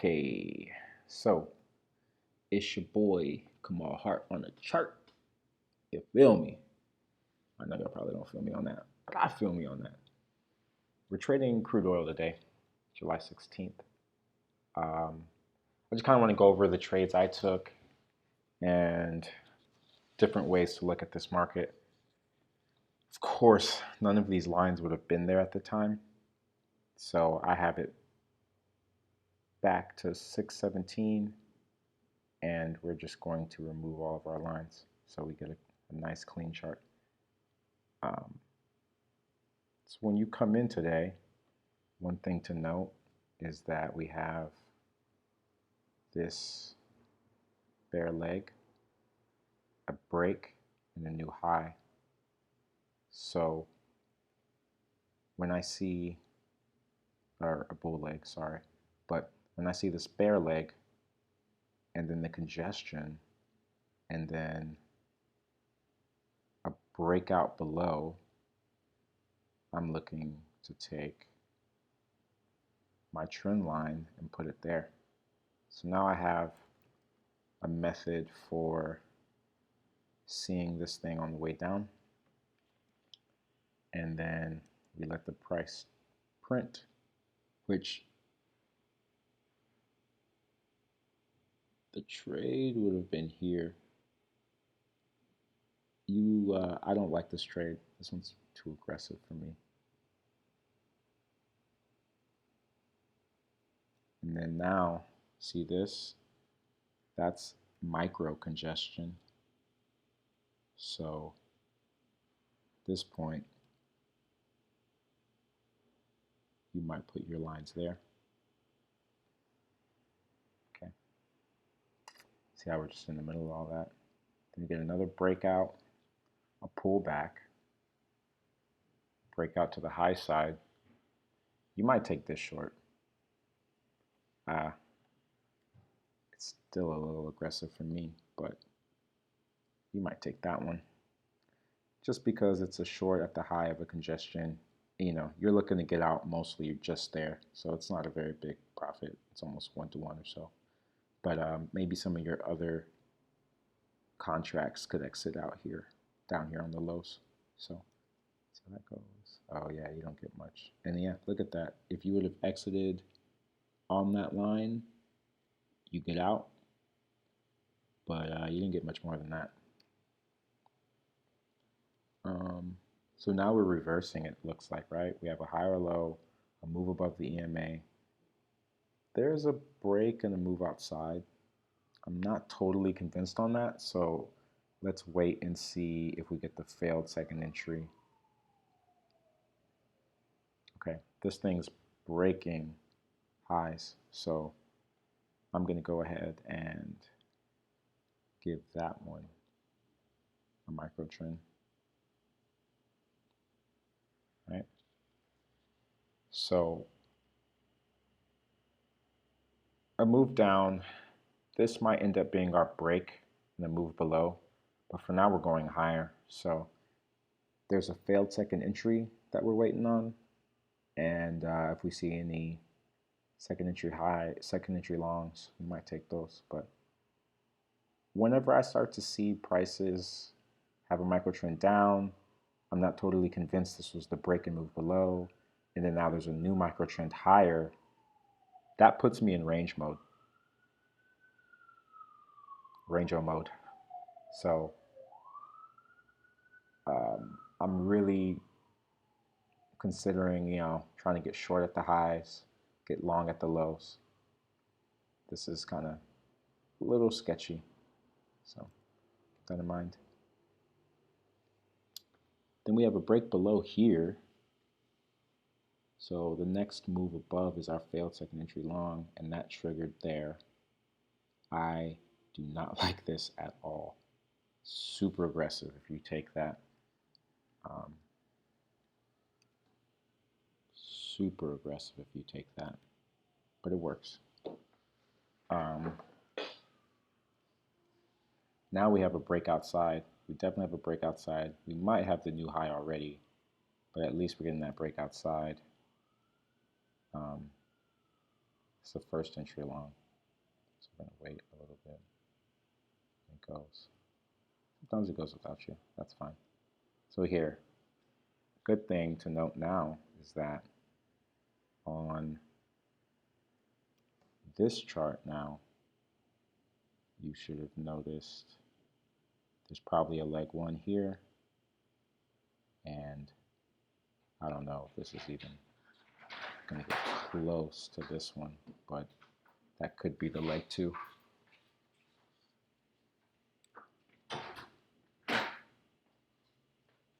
Okay, so it's your boy Kamal Hart on the chart. You feel me? I know y'all probably don't feel me on that, but I feel me on that. We're trading crude oil today, July 16th. I just kind of want to go over the trades I took and different ways to look at this market. Of course, none of these lines would have been there at the time, so I have it back to 617, and we're just going to remove all of our lines so we get a nice clean chart. So when you come in today, one thing to note is that we have this bear leg, a break, and a new high. So when I see, or a bull leg, sorry, but when I see this bear leg and then the congestion and then a breakout below, I'm looking to take my trend line and put it there. So now I have a method for seeing this thing on the way down, and then we let the price print, which the trade would have been here. I don't like this trade. This one's too aggressive for me. And then now, see this? That's micro congestion. So at this point, you might put your lines there. Okay. See how we're just in the middle of all that? Then you get another breakout, a pullback, breakout to the high side. You might take this short. It's still a little aggressive for me, but you might take that one. Just because it's a short at the high of a congestion, you're looking to get out mostly just there. So it's not a very big profit. It's almost 1-to-1 or so. But maybe some of your other contracts could exit out here, down here on the lows. So that goes. Oh yeah, you don't get much. And yeah, look at that. If you would have exited on that line, you get out. But you didn't get much more than that. So now we're reversing it, looks like, right? We have a higher low, a move above the EMA. There's a break and a move outside. I'm not totally convinced on that, so let's wait and see if we get the failed second entry. Okay, this thing's breaking highs, so I'm going to go ahead and give that one a micro trend. Right? So a move down, this might end up being our break and the move below, but for now we're going higher. So there's a failed second entry that we're waiting on, and if we see any second entry high, second entry longs, we might take those. But whenever I start to see prices have a micro trend down, I'm not totally convinced this was the break and move below, and then now there's a new micro trend higher, that puts me in range mode. Range-o mode. So I'm really considering, trying to get short at the highs, get long at the lows. This is kind of a little sketchy, so keep that in mind. Then we have a break below here. So the next move above is our failed second entry long, and that triggered there. I do not like this at all. Super aggressive if you take that. Super aggressive if you take that, but it works. Now we have a break outside. We definitely have a break outside. We might have the new high already, but at least we're getting that break outside. It's the first entry long. So we're going to wait a little bit. It goes. Sometimes it goes without you. That's fine. So here, good thing to note now is that on this chart now, you should have noticed there's probably a leg 1 here, and I don't know if this is even going to get close to this one, but that could be the leg 2.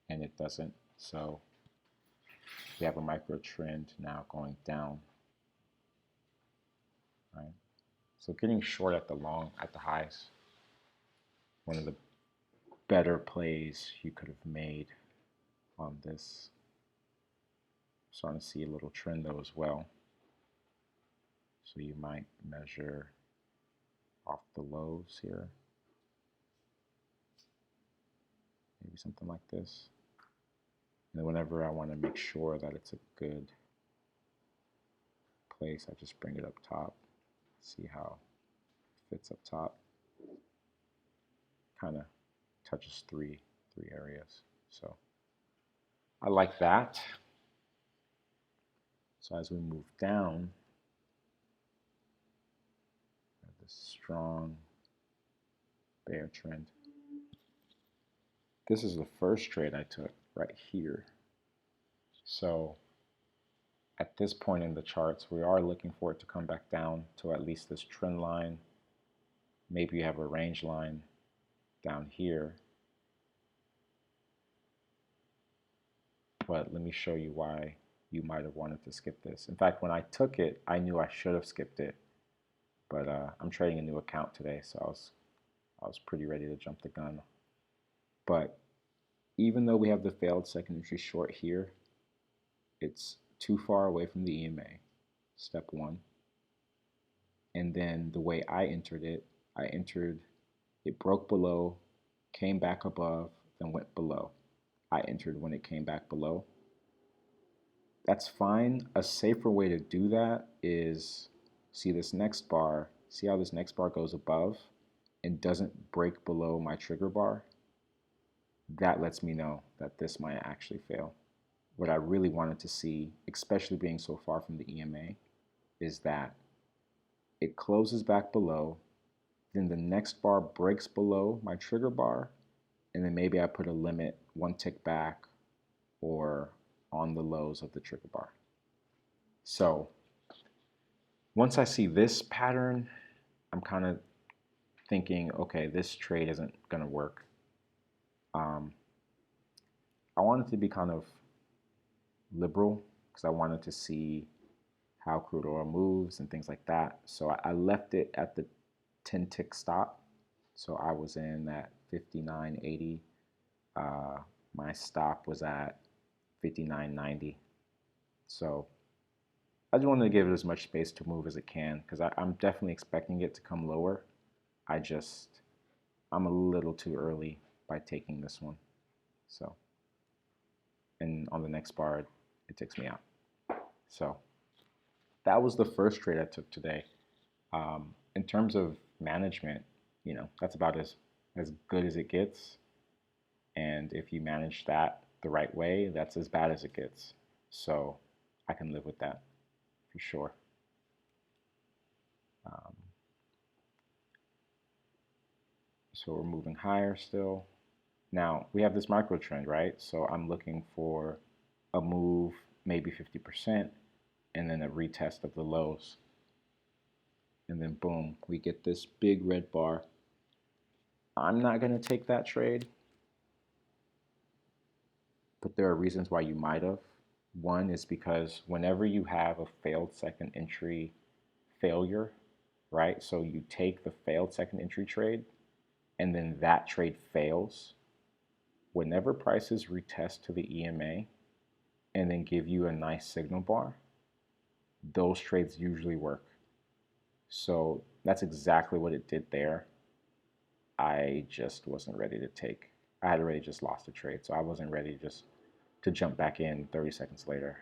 And it doesn't, so we have a micro trend now going down, right? So getting short at the long, at the highs, one of the better plays you could have made on this. Starting to see a little trend though as well. So you might measure off the lows here. Maybe something like this. And whenever I want to make sure that it's a good place, I just bring it up top. See how it fits up top. Kind of touches three areas. So I like that. So as we move down, we have this strong bear trend. This is the first trade I took right here. So at this point in the charts, we are looking for it to come back down to at least this trend line. Maybe you have a range line down here. But let me show you why you might have wanted to skip this. In fact, when I took it, I knew I should have skipped it. But I'm trading a new account today, so I was pretty ready to jump the gun. But even though we have the failed second entry short here, it's too far away from the EMA, step 1. And then the way I entered it, it broke below, came back above, then went below. I entered when it came back below. That's fine. A safer way to do that is see this next bar, see how this next bar goes above and doesn't break below my trigger bar. That lets me know that this might actually fail. What I really wanted to see, especially being so far from the EMA, is that it closes back below, then the next bar breaks below my trigger bar, and then maybe I put a limit 1 tick back or on the lows of the trigger bar. So once I see this pattern, I'm kind of thinking, okay, this trade isn't going to work. I wanted to be kind of liberal because I wanted to see how crude oil moves and things like that. So I left it at the 10 tick stop. So I was in at 59.80. My stop was at 59.90. So I just wanted to give it as much space to move as it can because I'm definitely expecting it to come lower. I'm a little too early by taking this one. So, and on the next bar, it takes me out. So that was the first trade I took today. In terms of management, you know, that's about as good as it gets. And if you manage that the right way, that's as bad as it gets. So I can live with that for sure. So we're moving higher still. Now we have this micro trend, right? So I'm looking for a move, maybe 50%, and then a retest of the lows. And then boom, we get this big red bar. I'm not going to take that trade, but there are reasons why you might have. One is because whenever you have a failed second entry failure, right? So you take the failed second entry trade and then that trade fails. Whenever prices retest to the EMA and then give you a nice signal bar, those trades usually work. So that's exactly what it did there. I just wasn't ready to take. I had already just lost a trade, so I wasn't ready just to jump back in 30 seconds later.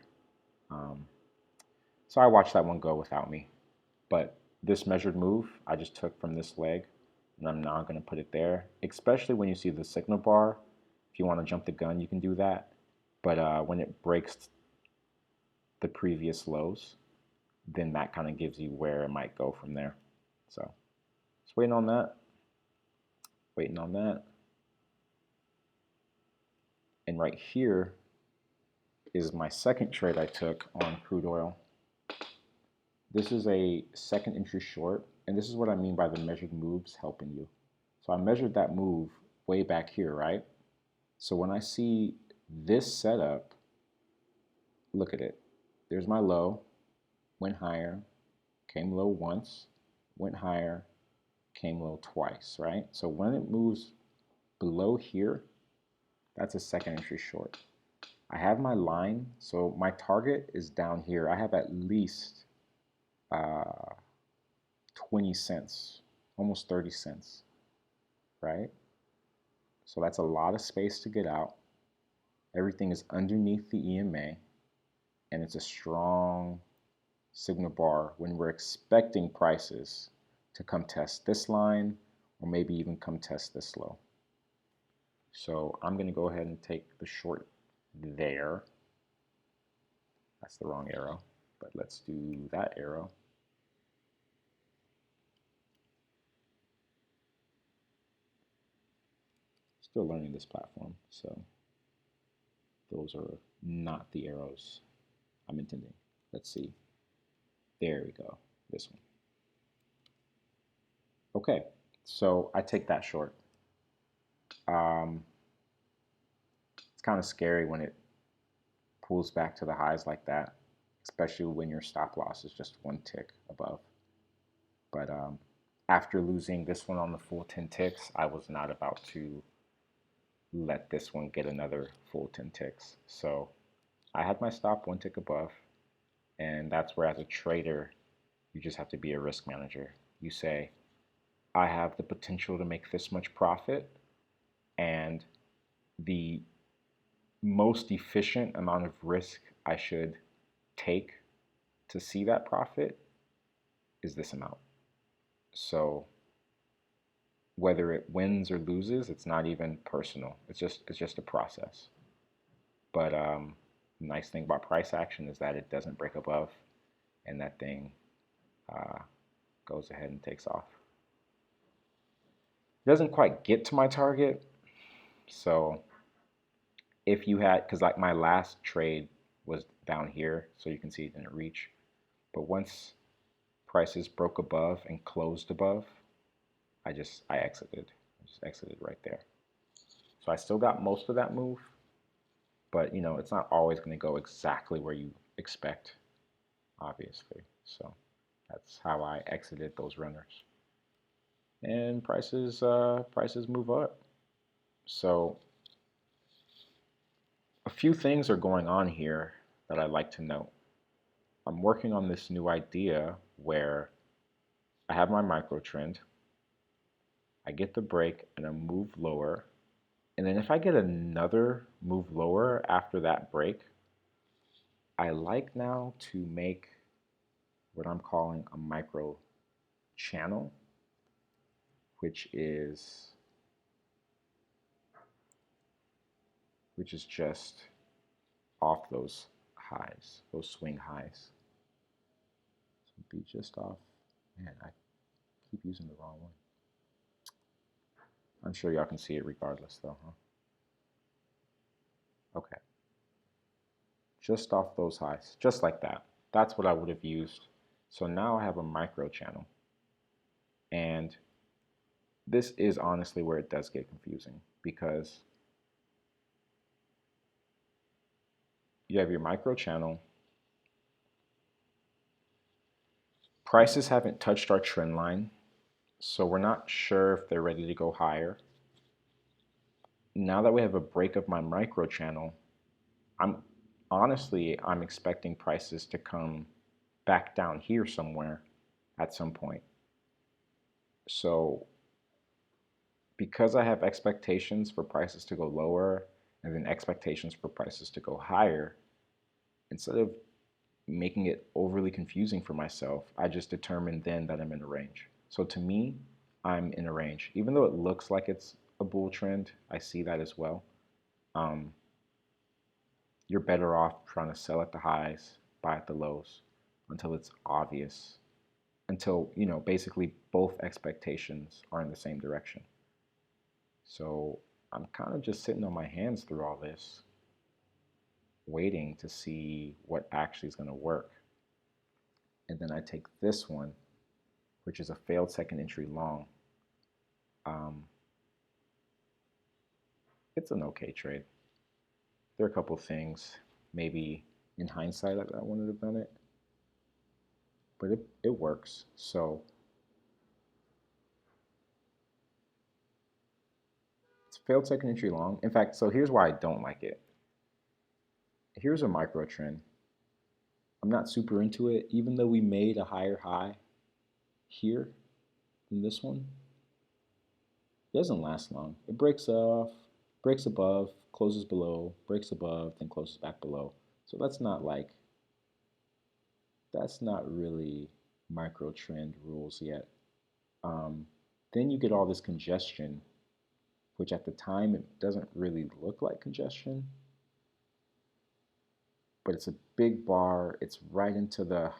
So I watched that one go without me. But this measured move I just took from this leg, and I'm not going to put it there, especially when you see the signal bar. If you want to jump the gun, you can do that. But when it breaks the previous lows, then that kind of gives you where it might go from there. So just waiting on that. Waiting on that. And right here is my second trade I took on crude oil. This is a second entry short, and this is what I mean by the measured moves helping you. So I measured that move way back here, right? So when I see this setup, look at it. There's my low, went higher, came low once, went higher, came low twice, right? So when it moves below here, that's a second entry short. I have my line, so my target is down here. I have at least 20 cents, almost 30 cents, right? So that's a lot of space to get out. Everything is underneath the EMA, and it's a strong signal bar when we're expecting prices to come test this line or maybe even come test this low. So I'm going to go ahead and take the short there. That's the wrong arrow, but let's do that arrow. Still learning this platform, so those are not the arrows I'm intending. Let's see. There we go. This one. Okay, so I take that short. It's kind of scary when it pulls back to the highs like that, especially when your stop loss is just one tick above. But after losing this one on the full 10 ticks, I was not about to let this one get another full 10 ticks. So I had my stop one tick above, and that's where, as a trader, you just have to be a risk manager. You say, I have the potential to make this much profit, and the most efficient amount of risk I should take to see that profit is this amount. So whether it wins or loses, it's not even personal. It's just a process. But the nice thing about price action is that it doesn't break above, and that thing goes ahead and takes off. It doesn't quite get to my target, so if you had, because like my last trade was down here, so you can see it didn't reach. But once prices broke above and closed above, I exited. I just exited right there. So I still got most of that move, but you know, it's not always going to go exactly where you expect, obviously. So that's how I exited those runners. And prices move up. So a few things are going on here that I'd like to note. I'm working on this new idea where I have my micro trend, I get the break and a move lower, and then if I get another move lower after that break, I like now to make what I'm calling a micro channel, which is just off those highs, those swing highs. So be just off. Man, I keep using the wrong one. I'm sure y'all can see it regardless though, huh? Okay. Just off those highs, just like that. That's what I would have used. So now I have a micro channel. And this is honestly where it does get confusing, because you have your micro channel. Prices haven't touched our trend line, so we're not sure if they're ready to go higher. Now that we have a break of my micro channel, I'm expecting prices to come back down here somewhere at some point. So because I have expectations for prices to go lower and then expectations for prices to go higher, instead of making it overly confusing for myself. I just determined then that I'm in a range. So to me, I'm in a range. Even though it looks like it's a bull trend, I see that as well. Um, you're better off trying to sell at the highs, buy at the lows until it's obvious, until, basically both expectations are in the same direction. So I'm kind of just sitting on my hands through all this, waiting to see what actually is going to work. And then I take this one, which is a failed second entry long. Um, it's an okay trade. There are a couple things, maybe in hindsight, I wouldn't have done it, but it works. So it's failed second entry long. In fact, so here's why I don't like it. Here's a micro trend. I'm not super into it, even though we made a higher high here than this one. It doesn't last long. It breaks off, breaks above, closes below, breaks above, then closes back below. So that's not really micro trend rules yet. Um, then you get all this congestion, which at the time it doesn't really look like congestion, but it's a big bar. It's right into the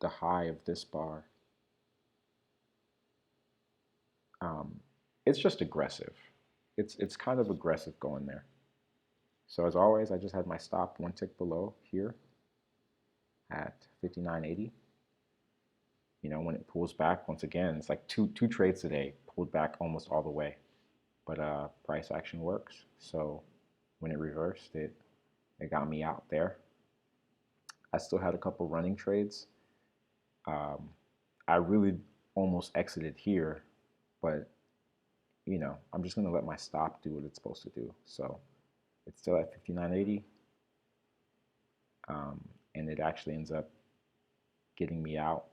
high of this bar. Um, it's just aggressive. It's kind of aggressive going there. So as always, I just had my stop one tick below here at 59.80. When it pulls back, once again, it's like two trades today, pulled back almost all the way. But price action works. So when it reversed, it got me out there. I still had a couple running trades. I really almost exited here, but I'm just going to let my stop do what it's supposed to do. So it's still at 59.80, and it actually ends up getting me out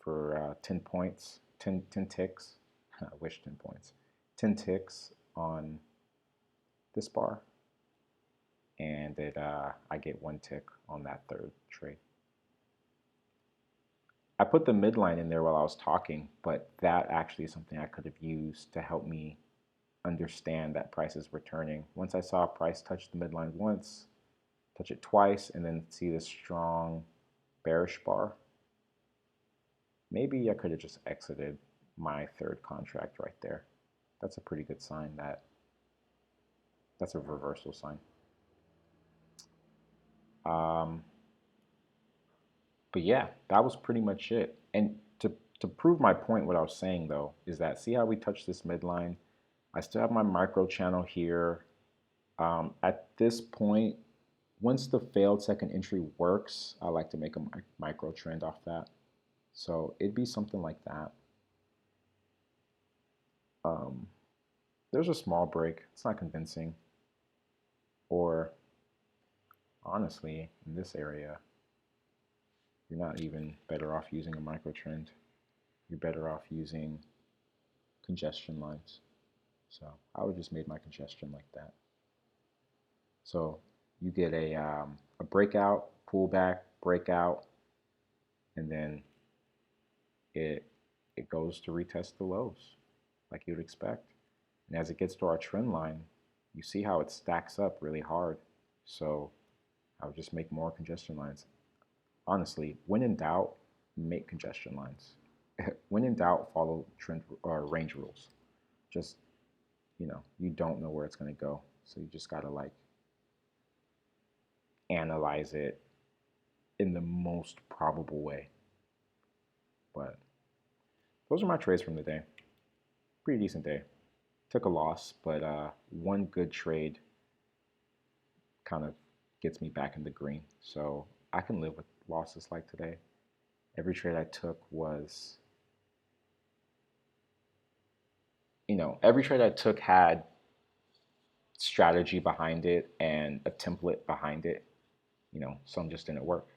for 10 points, 10 ticks. I wish 10 points. 10 ticks on this bar, and I get 1 tick on that third trade. I put the midline in there while I was talking, but that actually is something I could have used to help me understand that prices were turning. Once I saw price touch the midline once, touch it twice, and then see this strong bearish bar, maybe I could have just exited my third contract right there. That's a pretty good sign. That's a reversal sign. But yeah, that was pretty much it. And to prove my point, what I was saying though, is that see how we touched this midline? I still have my micro channel here. At this point, once the failed second entry works, I like to make a micro trend off that. So it'd be something like that. There's a small break. It's not convincing. Or honestly, in this area, you're not even better off using a micro trend. You're better off using congestion lines. So I would just made my congestion like that. So you get a breakout, pullback, breakout, and then it goes to retest the lows like you'd expect. And as it gets to our trend line, you see how it stacks up really hard. So I would just make more congestion lines. Honestly, when in doubt, make congestion lines. When in doubt, follow trend or range rules. Just, you don't know where it's going to go. So you just got to analyze it in the most probable way. But those are my trades from the day. Pretty decent day. Took a loss, but one good trade kind of gets me back in the green. So I can live with losses like today. Every trade I took was, every trade I took had strategy behind it and a template behind it. Some just didn't work.